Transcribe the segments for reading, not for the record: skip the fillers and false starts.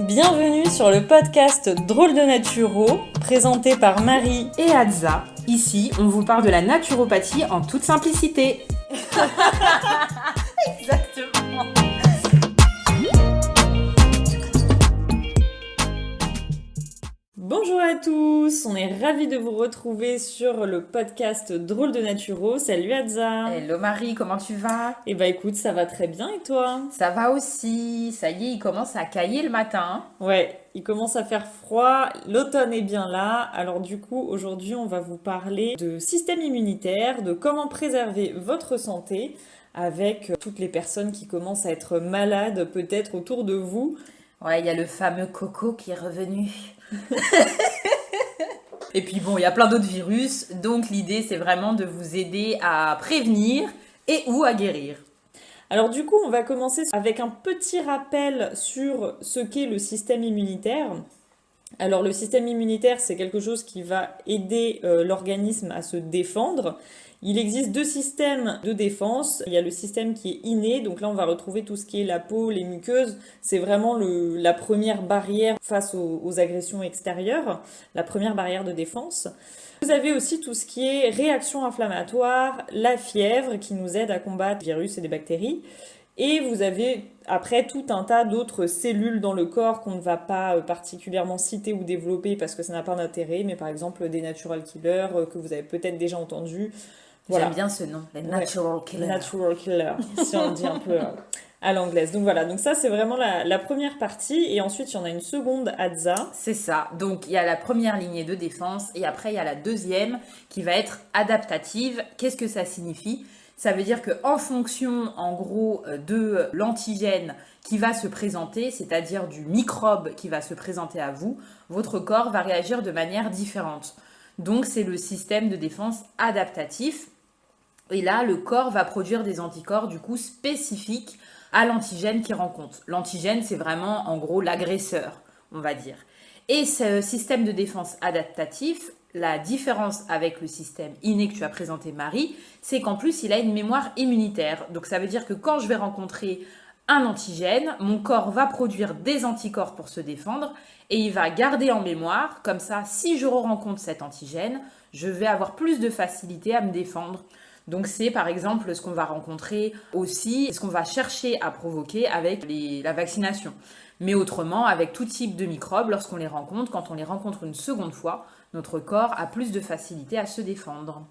Bienvenue sur le podcast Drôle de Naturo, présenté par Marie et Hadza. Ici, on vous parle de la naturopathie en toute simplicité. Exactement. Bonjour à tous, on est ravis de vous retrouver sur le podcast Drôle de Naturo. Salut Hadza. Hello Marie, comment tu vas? Eh ben écoute, ça va très bien et toi? Ça va aussi, ça y est, il commence à cailler le matin. Ouais, il commence à faire froid, l'automne est bien là. Alors du coup, aujourd'hui, on va vous parler de système immunitaire, de comment préserver votre santé avec toutes les personnes qui commencent à être malades peut-être autour de vous. Ouais, il y a le fameux Coco qui est revenu. Et puis bon, il y a plein d'autres virus, donc l'idée c'est vraiment de vous aider à prévenir et ou à guérir. Alors du coup, on va commencer avec un petit rappel sur ce qu'est le système immunitaire. Alors le système immunitaire, c'est quelque chose qui va aider l'organisme à se défendre. Il existe deux systèmes de défense. Il y a le système qui est inné, donc là on va retrouver tout ce qui est la peau, les muqueuses. C'est vraiment la première barrière face aux agressions extérieures, la première barrière de défense. Vous avez aussi tout ce qui est réaction inflammatoire, la fièvre qui nous aide à combattre des virus et des bactéries. Et vous avez après tout un tas d'autres cellules dans le corps qu'on ne va pas particulièrement citer ou développer parce que ça n'a pas d'intérêt, mais par exemple des natural killers que vous avez peut-être déjà entendus. Voilà. J'aime bien ce nom, les natural killers. Natural killers, si on dit un peu à l'anglaise. Donc voilà, donc ça c'est vraiment la première partie et ensuite il y en a une seconde, Hadza. C'est ça, donc il y a la première lignée de défense et après il y a la deuxième qui va être adaptative. Qu'est-ce que ça signifie ? Ça veut dire qu'en fonction, en gros, de l'antigène qui va se présenter, c'est-à-dire du microbe qui va se présenter à vous, votre corps va réagir de manière différente. Donc, c'est le système de défense adaptatif. Et là, le corps va produire des anticorps, du coup, spécifiques à l'antigène qu'il rencontre. L'antigène, c'est vraiment, en gros, l'agresseur, on va dire. Et ce système de défense adaptatif, la différence avec le système inné que tu as présenté, Marie, c'est qu'en plus, il a une mémoire immunitaire. Donc, ça veut dire que quand je vais rencontrer un antigène, mon corps va produire des anticorps pour se défendre et il va garder en mémoire. Comme ça, si je rencontre cet antigène, je vais avoir plus de facilité à me défendre. Donc, c'est par exemple ce qu'on va rencontrer aussi, ce qu'on va chercher à provoquer avec la vaccination. Mais autrement, avec tout type de microbes, lorsqu'on les rencontre, quand on les rencontre une seconde fois, notre corps a plus de facilité à se défendre.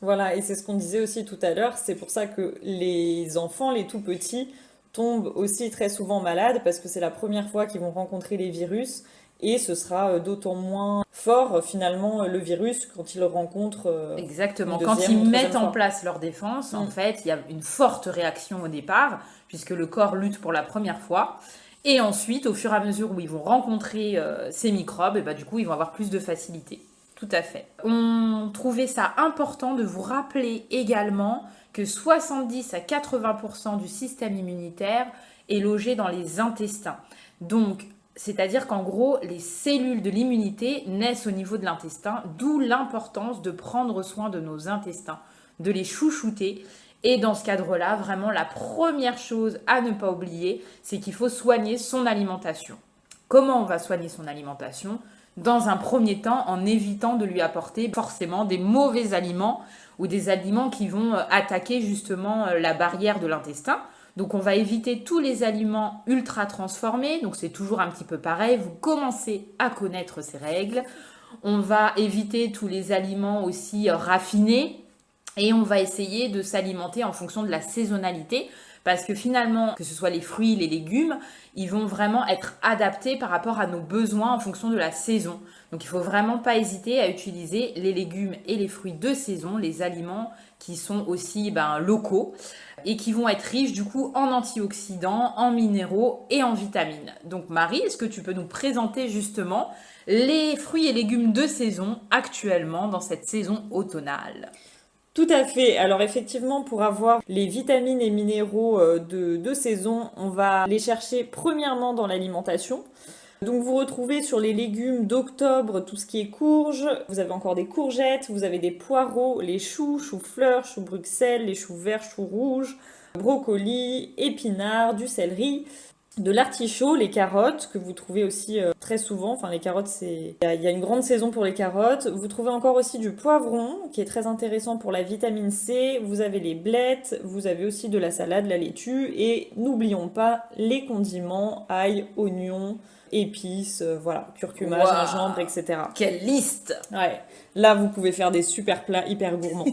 Voilà, et c'est ce qu'on disait aussi tout à l'heure, c'est pour ça que les enfants, les tout petits, tombent aussi très souvent malades parce que c'est la première fois qu'ils vont rencontrer les virus et ce sera d'autant moins fort finalement le virus quand ils le rencontrent. Exactement, quand ils mettent en place leur défense, en fait, il y a une forte réaction au départ puisque le corps lutte pour la première fois. Et ensuite, au fur et à mesure où ils vont rencontrer ces microbes, et bah, du coup, ils vont avoir plus de facilité. Tout à fait. On trouvait ça important de vous rappeler également que 70 à 80% du système immunitaire est logé dans les intestins. Donc, c'est-à-dire qu'en gros, les cellules de l'immunité naissent au niveau de l'intestin, d'où l'importance de prendre soin de nos intestins, de les chouchouter. Et dans ce cadre-là, vraiment, la première chose à ne pas oublier, c'est qu'il faut soigner son alimentation. Comment on va soigner son alimentation ? Dans un premier temps, en évitant de lui apporter forcément des mauvais aliments ou des aliments qui vont attaquer justement la barrière de l'intestin. Donc, on va éviter tous les aliments ultra transformés. Donc, c'est toujours un petit peu pareil. Vous commencez à connaître ces règles. On va éviter tous les aliments aussi raffinés. Et on va essayer de s'alimenter en fonction de la saisonnalité parce que finalement, que ce soit les fruits, les légumes, ils vont vraiment être adaptés par rapport à nos besoins en fonction de la saison. Donc il ne faut vraiment pas hésiter à utiliser les légumes et les fruits de saison, les aliments qui sont aussi locaux et qui vont être riches du coup en antioxydants, en minéraux et en vitamines. Donc Marie, est-ce que tu peux nous présenter justement les fruits et légumes de saison actuellement dans cette saison automnale ? Tout à fait. Alors effectivement, pour avoir les vitamines et minéraux de saison, on va les chercher premièrement dans l'alimentation. Donc vous retrouvez sur les légumes d'octobre tout ce qui est courges, vous avez encore des courgettes, vous avez des poireaux, les choux, choux-fleurs, choux Bruxelles, les choux verts, choux rouges, brocolis, épinards, du céleri. de l'artichaut, les carottes, que vous trouvez aussi très souvent. Enfin, les carottes, il y a une grande saison pour les carottes. Vous trouvez encore aussi du poivron, qui est très intéressant pour la vitamine C. Vous avez les blettes, vous avez aussi de la salade, la laitue. Et n'oublions pas les condiments, ail, oignons, épices, voilà, curcuma, gingembre, etc. Quelle liste! Ouais, là, vous pouvez faire des super plats hyper gourmands.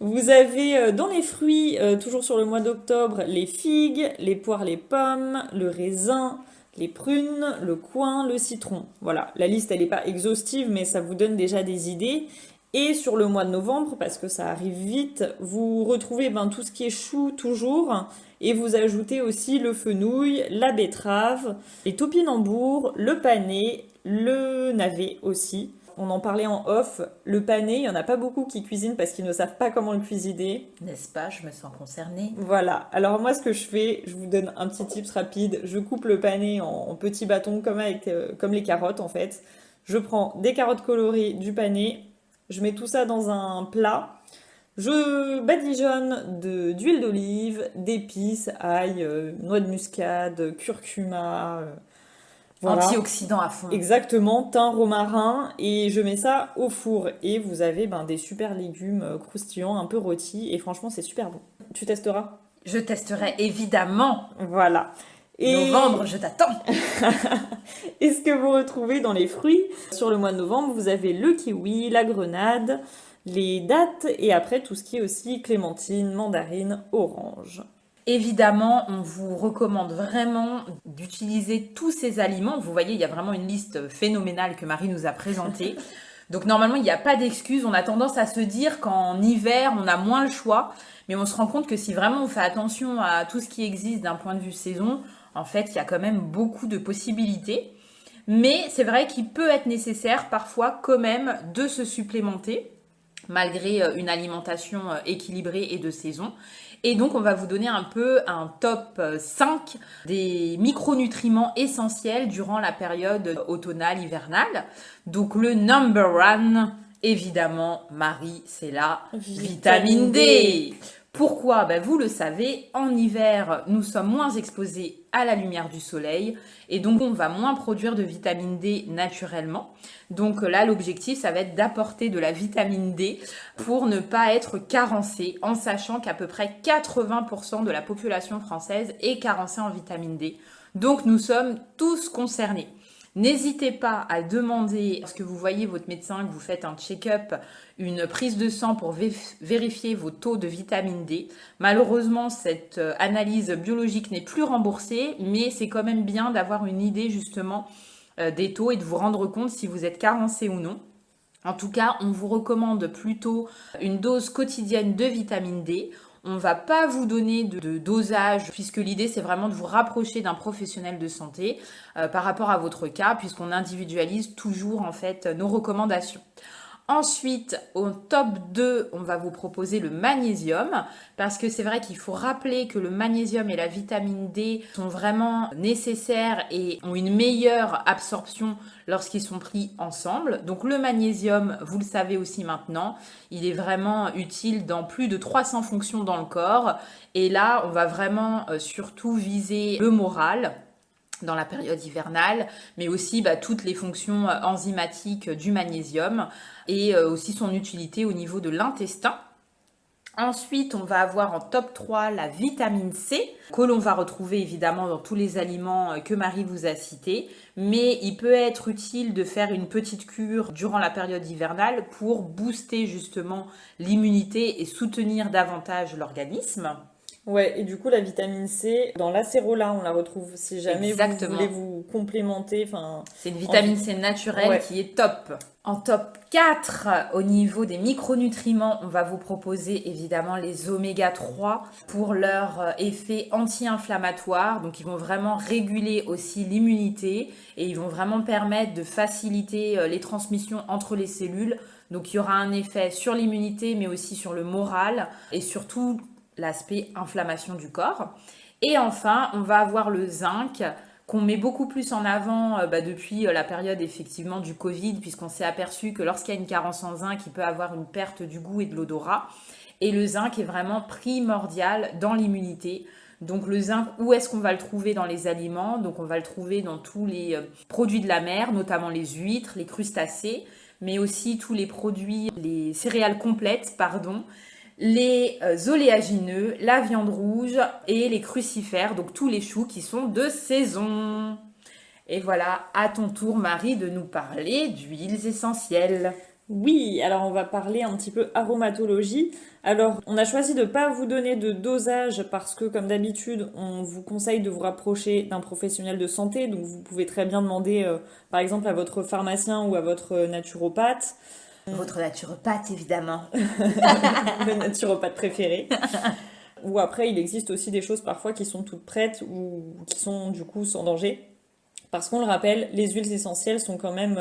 Vous avez dans les fruits, toujours sur le mois d'octobre, les figues, les poires, les pommes, le raisin, les prunes, le coing, le citron. Voilà, la liste elle n'est pas exhaustive mais ça vous donne déjà des idées. Et sur le mois de novembre, parce que ça arrive vite, vous retrouvez tout ce qui est chou toujours et vous ajoutez aussi le fenouil, la betterave, les topinambours, le panais, le navet aussi. On en parlait en off, le panais, il n'y en a pas beaucoup qui cuisinent parce qu'ils ne savent pas comment le cuisiner. N'est-ce pas? Je me sens concernée. Voilà, alors moi ce que je fais, je vous donne un petit tips rapide, je coupe le panais en petits bâtons comme les carottes en fait. Je prends des carottes colorées, du panais, je mets tout ça dans un plat, je badigeonne d'huile d'olive, d'épices, ail, noix de muscade, curcuma... Voilà. Antioxydants à fond. Exactement, thym, romarin, et je mets ça au four. Et vous avez des super légumes croustillants, un peu rôtis, et franchement, c'est super bon. Tu testeras? Je testerai évidemment. Voilà. Et... Novembre, je t'attends. Et ce que vous retrouvez dans les fruits, sur le mois de novembre, vous avez le kiwi, la grenade, les dattes, et après tout ce qui est aussi clémentine, mandarine, orange. Évidemment, on vous recommande vraiment d'utiliser tous ces aliments. Vous voyez, il y a vraiment une liste phénoménale que Marie nous a présentée. Donc normalement, il n'y a pas d'excuse. On a tendance à se dire qu'en hiver, on a moins le choix. Mais on se rend compte que si vraiment on fait attention à tout ce qui existe d'un point de vue saison, en fait, il y a quand même beaucoup de possibilités. Mais c'est vrai qu'il peut être nécessaire parfois quand même de se supplémenter, malgré une alimentation équilibrée et de saison. Et donc, on va vous donner un peu un top 5 des micronutriments essentiels durant la période automnale, hivernale. Donc, le number one, évidemment, Marie, c'est la vitamine D. Pourquoi? Vous le savez, en hiver, nous sommes moins exposés à la lumière du soleil et donc on va moins produire de vitamine D naturellement. Donc là, l'objectif, ça va être d'apporter de la vitamine D pour ne pas être carencé, en sachant qu'à peu près 80% de la population française est carencée en vitamine D. Donc nous sommes tous concernés. N'hésitez pas à demander, lorsque vous voyez votre médecin, que vous faites un check-up, une prise de sang pour vérifier vos taux de vitamine D. Malheureusement, cette analyse biologique n'est plus remboursée, mais c'est quand même bien d'avoir une idée justement des taux et de vous rendre compte si vous êtes carencé ou non. En tout cas, on vous recommande plutôt une dose quotidienne de vitamine D. On ne va pas vous donner de dosage puisque l'idée c'est vraiment de vous rapprocher d'un professionnel de santé par rapport à votre cas puisqu'on individualise toujours en fait nos recommandations. Ensuite, au top 2, on va vous proposer le magnésium parce que c'est vrai qu'il faut rappeler que le magnésium et la vitamine D sont vraiment nécessaires et ont une meilleure absorption lorsqu'ils sont pris ensemble. Donc le magnésium, vous le savez aussi maintenant, il est vraiment utile dans plus de 300 fonctions dans le corps. Et là, on va vraiment surtout viser le moral dans la période hivernale, mais aussi toutes les fonctions enzymatiques du magnésium et aussi son utilité au niveau de l'intestin. Ensuite, on va avoir en top 3 la vitamine C, que l'on va retrouver évidemment dans tous les aliments que Marie vous a cités, mais il peut être utile de faire une petite cure durant la période hivernale pour booster justement l'immunité et soutenir davantage l'organisme. Ouais, et du coup, la vitamine C, dans l'acérola, on la retrouve si jamais vous voulez vous complémenter. C'est une vitamine C naturelle qui est top. En top 4, au niveau des micronutriments, on va vous proposer évidemment les oméga 3 pour leur effet anti-inflammatoire. Donc, ils vont vraiment réguler aussi l'immunité et ils vont vraiment permettre de faciliter les transmissions entre les cellules. Donc, il y aura un effet sur l'immunité, mais aussi sur le moral et surtout l'aspect inflammation du corps. Et enfin, on va avoir le zinc qu'on met beaucoup plus en avant depuis la période effectivement du Covid, puisqu'on s'est aperçu que lorsqu'il y a une carence en zinc, il peut avoir une perte du goût et de l'odorat. Et le zinc est vraiment primordial dans l'immunité. Donc le zinc, où est-ce qu'on va le trouver dans les aliments? Donc on va le trouver dans tous les produits de la mer, notamment les huîtres, les crustacés, mais aussi tous les produits, les céréales complètes, pardon, les oléagineux, la viande rouge et les crucifères, donc tous les choux qui sont de saison. Et voilà, à ton tour Marie de nous parler d'huiles essentielles. Oui, alors on va parler un petit peu aromatologie. Alors, on a choisi de ne pas vous donner de dosage parce que, comme d'habitude, on vous conseille de vous rapprocher d'un professionnel de santé. Donc, vous pouvez très bien demander, par exemple, à votre pharmacien ou à votre naturopathe. Votre naturopathe, évidemment. Le naturopathe préféré. Ou après, il existe aussi des choses parfois qui sont toutes prêtes ou qui sont du coup sans danger. Parce qu'on le rappelle, les huiles essentielles sont quand même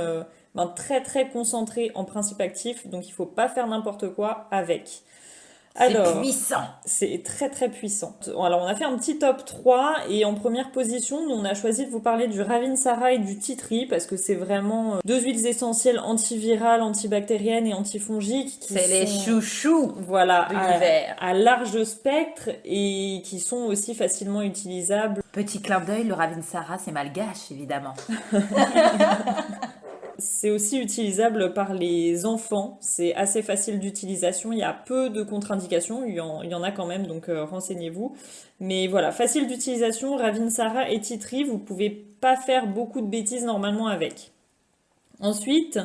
très très concentrées en principe actif, donc il ne faut pas faire n'importe quoi avec. C'est puissant. C'est très très puissant. Alors on a fait un petit top 3 et en première position, nous on a choisi de vous parler du Ravinsara et du Tea Tree parce que c'est vraiment deux huiles essentielles antivirales, antibactériennes et antifongiques. C'est les chouchous voilà, de l'hiver. À large spectre et qui sont aussi facilement utilisables. Petit clin d'œil, le Ravinsara c'est malgache évidemment. C'est aussi utilisable par les enfants, c'est assez facile d'utilisation, il y a peu de contre-indications, il y en a quand même, donc renseignez-vous. Mais voilà, facile d'utilisation, Ravinsara et Tea Tree, vous pouvez pas faire beaucoup de bêtises normalement avec. Ensuite,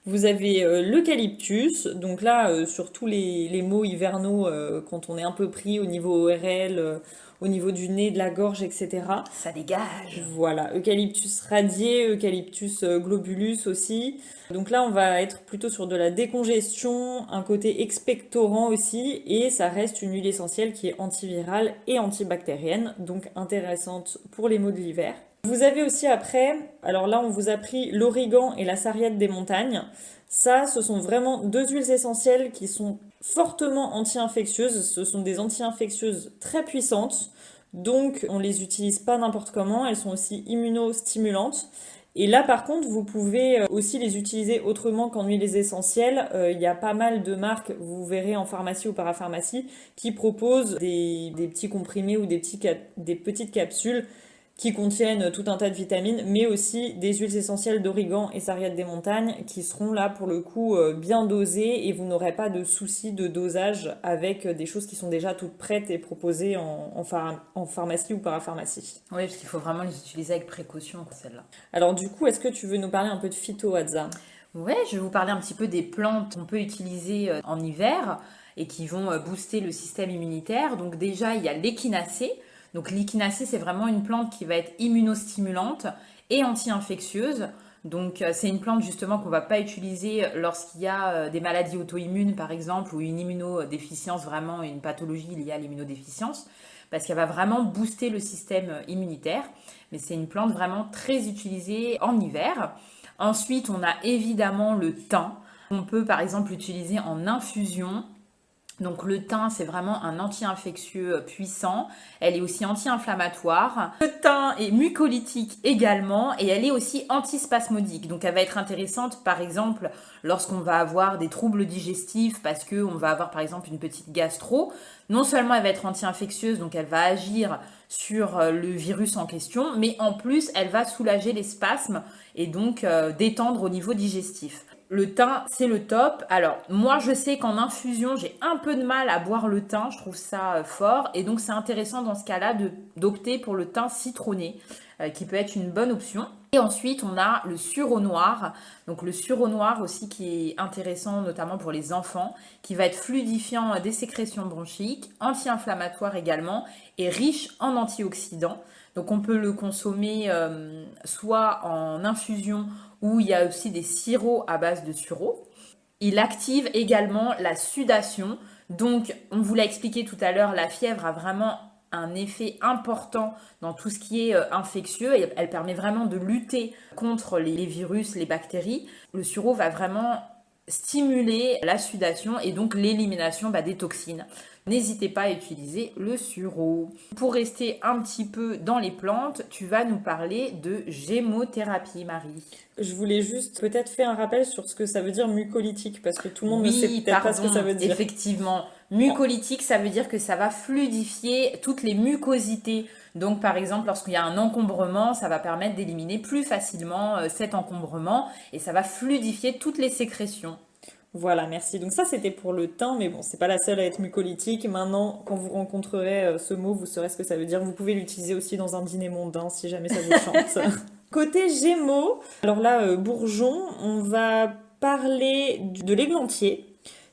vous avez l'eucalyptus, donc là, sur tous les maux hivernaux, quand on est un peu pris au niveau ORL, au niveau du nez, de la gorge, etc. Ça dégage. Voilà, eucalyptus radié, eucalyptus globulus aussi. Donc là, on va être plutôt sur de la décongestion, un côté expectorant aussi, et ça reste une huile essentielle qui est antivirale et antibactérienne, donc intéressante pour les maux de l'hiver. Vous avez aussi après, alors là on vous a pris l'origan et la sarriette des montagnes. Ça, ce sont vraiment deux huiles essentielles qui sont fortement anti-infectieuses. Ce sont des anti-infectieuses très puissantes. Donc on les utilise pas n'importe comment. Elles sont aussi immunostimulantes. Et là par contre, vous pouvez aussi les utiliser autrement qu'en huiles essentielles. Il y a pas mal de marques, vous verrez en pharmacie ou parapharmacie, qui proposent des petits comprimés ou des petites capsules qui contiennent tout un tas de vitamines, mais aussi des huiles essentielles d'origan et sarriette des montagnes qui seront là pour le coup bien dosées et vous n'aurez pas de soucis de dosage avec des choses qui sont déjà toutes prêtes et proposées en pharmacie ou parapharmacie. Oui, parce qu'il faut vraiment les utiliser avec précaution, celle-là. Alors du coup, est-ce que tu veux nous parler un peu de phyto, Hadza? Ouais, je vais vous parler un petit peu des plantes qu'on peut utiliser en hiver et qui vont booster le système immunitaire. Donc déjà, il y a l'échinacée. Donc l'échinacée, c'est vraiment une plante qui va être immunostimulante et anti-infectieuse. Donc c'est une plante justement qu'on ne va pas utiliser lorsqu'il y a des maladies auto-immunes par exemple ou une immunodéficience, vraiment une pathologie liée à l'immunodéficience, parce qu'elle va vraiment booster le système immunitaire. Mais c'est une plante vraiment très utilisée en hiver. Ensuite, on a évidemment le thym. On peut par exemple l'utiliser en infusion. Donc le thym, c'est vraiment un anti-infectieux puissant. Elle est aussi anti-inflammatoire. Le thym est mucolytique également et elle est aussi antispasmodique. Donc elle va être intéressante par exemple lorsqu'on va avoir des troubles digestifs parce qu'on va avoir par exemple une petite gastro. Non seulement elle va être anti-infectieuse, donc elle va agir sur le virus en question, mais en plus elle va soulager les spasmes et donc détendre au niveau digestif. Le thym, c'est le top. Alors, moi, je sais qu'en infusion, j'ai un peu de mal à boire le thym. Je trouve ça fort. Et donc, c'est intéressant dans ce cas-là d'opter pour le thym citronné, qui peut être une bonne option. Et ensuite, on a le sureau noir. Donc, le sureau noir aussi qui est intéressant, notamment pour les enfants, qui va être fluidifiant des sécrétions bronchiques, anti-inflammatoire également, et riche en antioxydants. Donc, on peut le consommer soit en infusion où il y a aussi des sirops à base de sureau. Il active également la sudation. Donc, on vous l'a expliqué tout à l'heure, la fièvre a vraiment un effet important dans tout ce qui est infectieux. Et elle permet vraiment de lutter contre les virus, les bactéries. Le sureau va vraiment stimuler la sudation et donc l'élimination des toxines. N'hésitez pas à utiliser le sureau. Pour rester un petit peu dans les plantes, tu vas nous parler de gémothérapie, Marie. Je voulais juste peut-être faire un rappel sur ce que ça veut dire mucolytique, parce que tout le monde ne sait peut-être pas ce que ça veut dire. Effectivement, Mucolytique, ça veut dire que ça va fluidifier toutes les mucosités. Donc, par exemple, lorsqu'il y a un encombrement, ça va permettre d'éliminer plus facilement cet encombrement et ça va fluidifier toutes les sécrétions. Voilà, merci. Donc ça, c'était pour le teint, mais bon, c'est pas la seule à être mucolytique. Maintenant, quand vous rencontrerez ce mot, vous saurez ce que ça veut dire. Vous pouvez l'utiliser aussi dans un dîner mondain, si jamais ça vous chante. Côté Gémeaux, alors là, Bourgeon, on va parler de l'églantier,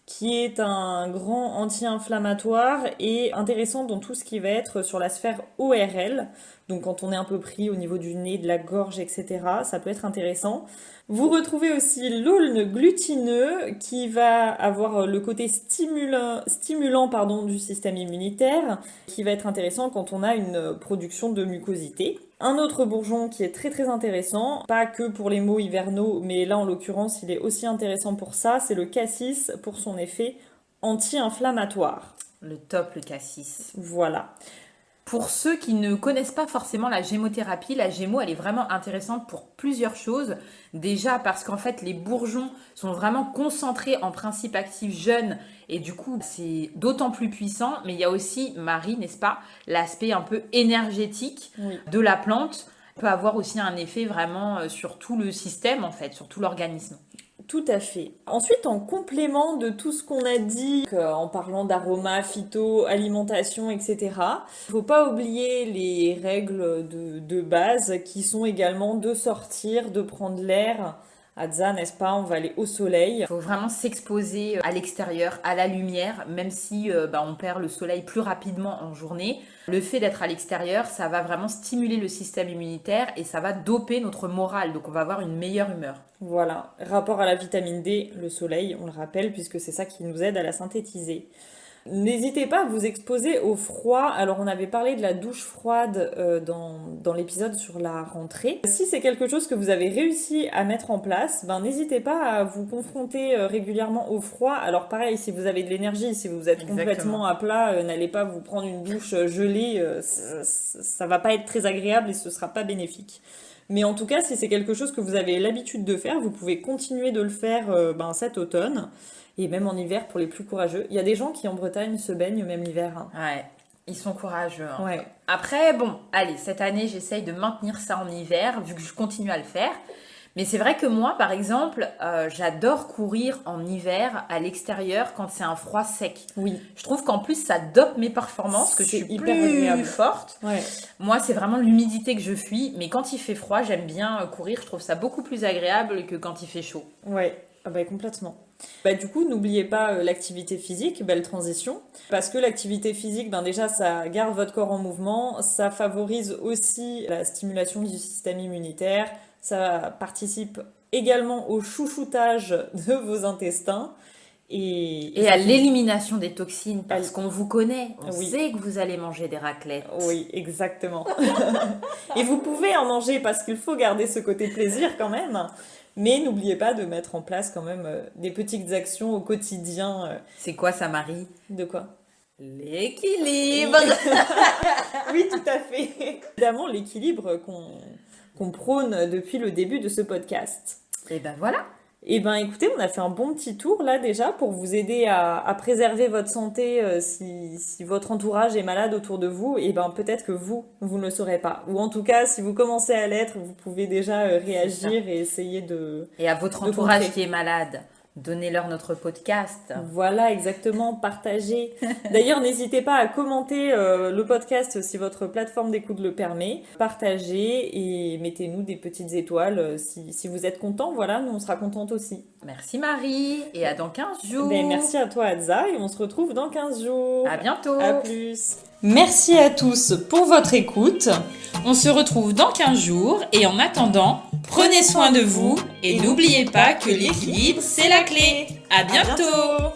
qui est un grand anti-inflammatoire et intéressant dans tout ce qui va être sur la sphère ORL. Donc quand on est un peu pris au niveau du nez, de la gorge, etc., ça peut être intéressant. Vous retrouvez aussi l'aulne glutineux qui va avoir le côté stimulant du système immunitaire, qui va être intéressant quand on a une production de mucosité. Un autre bourgeon qui est très très intéressant, pas que pour les maux hivernaux, mais là en l'occurrence il est aussi intéressant pour ça, c'est le cassis pour son effet anti-inflammatoire. Le top, le cassis. Voilà. Pour ceux qui ne connaissent pas forcément la gémothérapie, la gémo, elle est vraiment intéressante pour plusieurs choses. Déjà parce qu'en fait, les bourgeons sont vraiment concentrés en principe actif jeune et du coup, c'est d'autant plus puissant. Mais il y a aussi, Marie, n'est-ce pas, l'aspect un peu énergétique de la plante peut avoir aussi un effet vraiment sur tout le système, en fait, sur tout l'organisme. Tout à fait. Ensuite, en complément de tout ce qu'on a dit, en parlant d'aroma, phyto, alimentation, etc., il ne faut pas oublier les règles de base qui sont également de sortir, de prendre l'air. Adza, n'est-ce pas, on va aller au soleil. Il faut vraiment s'exposer à l'extérieur, à la lumière, même si on perd le soleil plus rapidement en journée. Le fait d'être à l'extérieur, ça va vraiment stimuler le système immunitaire et ça va doper notre morale. Donc on va avoir une meilleure humeur. Voilà, rapport à la vitamine D, le soleil, on le rappelle, puisque c'est ça qui nous aide à la synthétiser. N'hésitez pas à vous exposer au froid. Alors on avait parlé de la douche froide dans l'épisode sur la rentrée. Si c'est quelque chose que vous avez réussi à mettre en place, n'hésitez pas à vous confronter régulièrement au froid. Alors pareil, si vous avez de l'énergie, si vous êtes complètement à plat, n'allez pas vous prendre une douche gelée, ça va pas être très agréable et ce sera pas bénéfique. Mais en tout cas, si c'est quelque chose que vous avez l'habitude de faire, vous pouvez continuer de le faire cet automne. Et même en hiver pour les plus courageux. Il y a des gens qui en Bretagne se baignent même l'hiver. Hein. Ouais, ils sont courageux. Hein. Ouais. Après, allez, cette année, j'essaye de maintenir ça en hiver, vu que je continue à le faire. Mais c'est vrai que moi, par exemple, j'adore courir en hiver à l'extérieur quand c'est un froid sec. Oui. Je trouve qu'en plus, ça dope mes performances, que je suis hyper plus forte. Ouais. Moi, c'est vraiment l'humidité que je fuis. Mais quand il fait froid, j'aime bien courir. Je trouve ça beaucoup plus agréable que quand il fait chaud. Ouais, complètement. Du coup, n'oubliez pas l'activité physique, belle transition, parce que l'activité physique, déjà, ça garde votre corps en mouvement, ça favorise aussi la stimulation du système immunitaire, ça participe également au chouchoutage de vos intestins. Et à l'élimination des toxines, parce qu'on vous connaît, on sait que vous allez manger des raclettes. Oui, exactement. Et vous pouvez en manger parce qu'il faut garder ce côté plaisir quand même. Mais n'oubliez pas de mettre en place quand même des petites actions au quotidien. C'est quoi ça, Marie ? De quoi ? L'équilibre. Oui, tout à fait. Évidemment, l'équilibre qu'on prône depuis le début de ce podcast. Et voilà. Et écoutez, on a fait un bon petit tour là déjà pour vous aider à préserver votre santé si votre entourage est malade autour de vous. Et peut-être que vous ne le saurez pas. Ou en tout cas, si vous commencez à l'être, vous pouvez déjà réagir et essayer de... Et à votre entourage qui est malade, donnez-leur notre podcast. Voilà, exactement, partagez. D'ailleurs, n'hésitez pas à commenter le podcast si votre plateforme d'écoute le permet. Partagez et mettez-nous des petites étoiles si vous êtes content. Voilà, nous on sera contente aussi. Merci Marie et à dans 15 jours. Merci à toi Adza et on se retrouve dans 15 jours. À bientôt. À plus. Merci à tous pour votre écoute. On se retrouve dans 15 jours et en attendant, prenez soin de vous et n'oubliez pas que l'équilibre, c'est la clé. À bientôt.